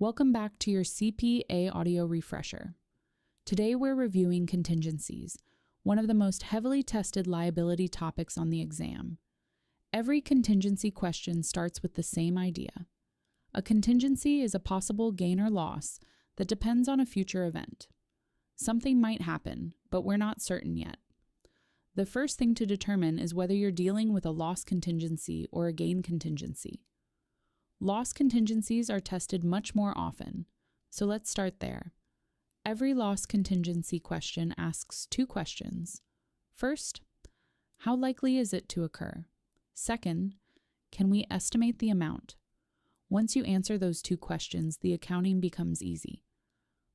Welcome back to your CPA audio refresher. Today we're reviewing contingencies, one of the most heavily tested liability topics on the exam. Every contingency question starts with the same idea. A contingency is a possible gain or loss that depends on a future event. Something might happen, but we're not certain yet. The first thing to determine is whether you're dealing with a loss contingency or a gain contingency. Loss contingencies are tested much more often, so let's start there. Every loss contingency question asks two questions. First, how likely is it to occur? Second, can we estimate the amount? Once you answer those two questions, the accounting becomes easy.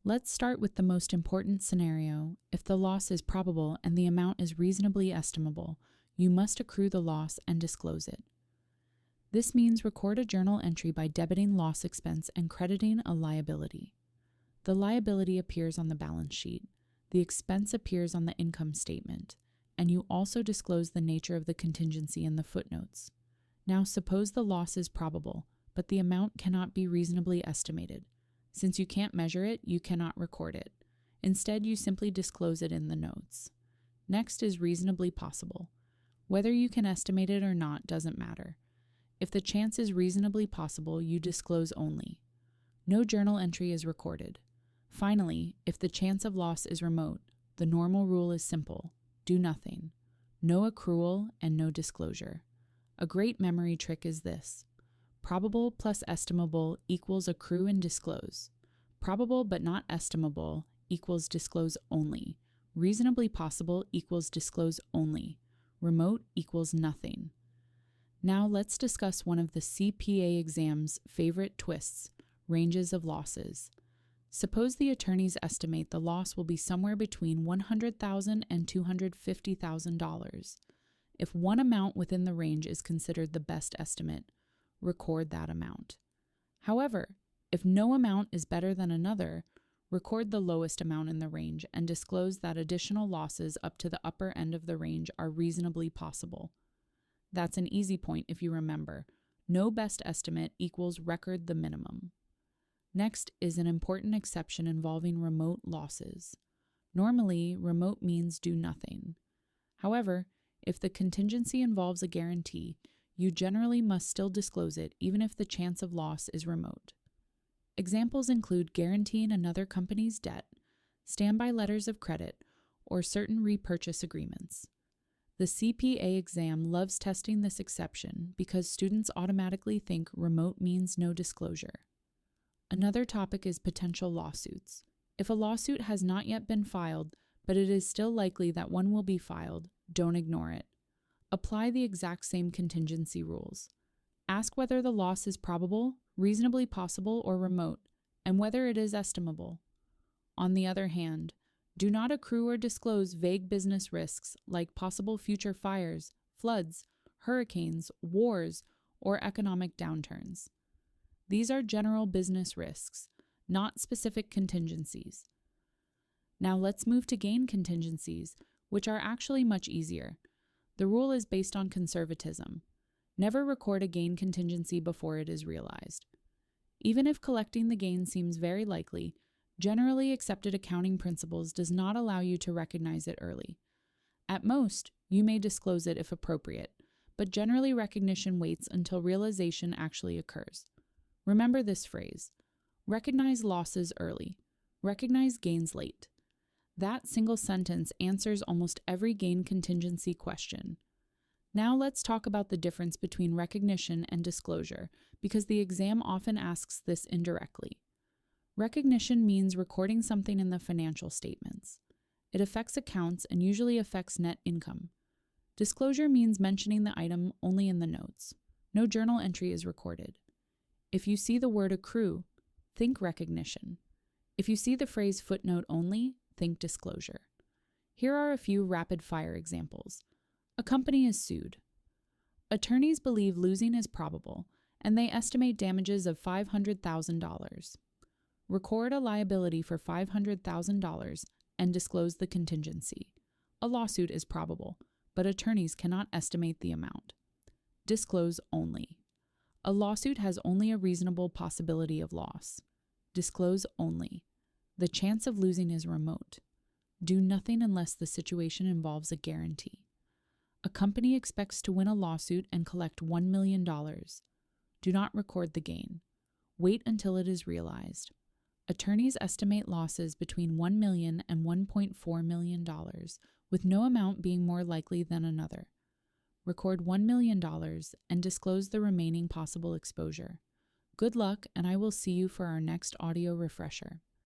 Let's start with the most important scenario. If the loss is probable and the amount is reasonably estimable, you must accrue the loss and disclose it. This means record a journal entry by debiting loss expense and crediting a liability. The liability appears on the balance sheet, the expense appears on the income statement, and you also disclose the nature of the contingency in the footnotes. Now suppose the loss is probable, but the amount cannot be reasonably estimated. Since you can't measure it, you cannot record it. Instead, you simply disclose it in the notes. Next is reasonably possible. Whether you can estimate it or not doesn't matter. If the chance is reasonably possible, you disclose only. No journal entry is recorded. Finally, if the chance of loss is remote, the normal rule is simple: do nothing. No accrual and no disclosure. A great memory trick is this: probable plus estimable equals accrue and disclose. Probable but not estimable equals disclose only. Reasonably possible equals disclose only. Remote equals nothing. Now let's discuss one of the CPA exam's favorite twists, ranges of losses. Suppose the attorneys estimate the loss will be somewhere between $100,000 and $250,000. If one amount within the range is considered the best estimate, record that amount. However, if no amount is better than another, record the lowest amount in the range and disclose that additional losses up to the upper end of the range are reasonably possible. That's an easy point if you remember. No best estimate equals record the minimum. Next is an important exception involving remote losses. Normally, remote means do nothing. However, if the contingency involves a guarantee, you generally must still disclose it even if the chance of loss is remote. Examples include guaranteeing another company's debt, standby letters of credit, or certain repurchase agreements. The CPA exam loves testing this exception because students automatically think remote means no disclosure. Another topic is potential lawsuits. If a lawsuit has not yet been filed, but it is still likely that one will be filed, don't ignore it. Apply the exact same contingency rules. Ask whether the loss is probable, reasonably possible, or remote, and whether it is estimable. On the other hand, do not accrue or disclose vague business risks like possible future fires, floods, hurricanes, wars, or economic downturns. These are general business risks, not specific contingencies. Now let's move to gain contingencies, which are actually much easier. The rule is based on conservatism. Never record a gain contingency before it is realized. Even if collecting the gain seems very likely, generally accepted accounting principles does not allow you to recognize it early. At most, you may disclose it if appropriate, but generally recognition waits until realization actually occurs. Remember this phrase: recognize losses early, recognize gains late. That single sentence answers almost every gain contingency question. Now let's talk about the difference between recognition and disclosure, because the exam often asks this indirectly. Recognition means recording something in the financial statements. It affects accounts and usually affects net income. Disclosure means mentioning the item only in the notes. No journal entry is recorded. If you see the word accrue, think recognition. If you see the phrase footnote only, think disclosure. Here are a few rapid-fire examples. A company is sued. Attorneys believe losing is probable, and they estimate damages of $500,000. Record a liability for $500,000 and disclose the contingency. A lawsuit is probable, but attorneys cannot estimate the amount. Disclose only. A lawsuit has only a reasonable possibility of loss. Disclose only. The chance of losing is remote. Do nothing unless the situation involves a guarantee. A company expects to win a lawsuit and collect $1 million. Do not record the gain. Wait until it is realized. Attorneys estimate losses between $1 million and $1.4 million, with no amount being more likely than another. Record $1 million and disclose the remaining possible exposure. Good luck, and I will see you for our next audio refresher.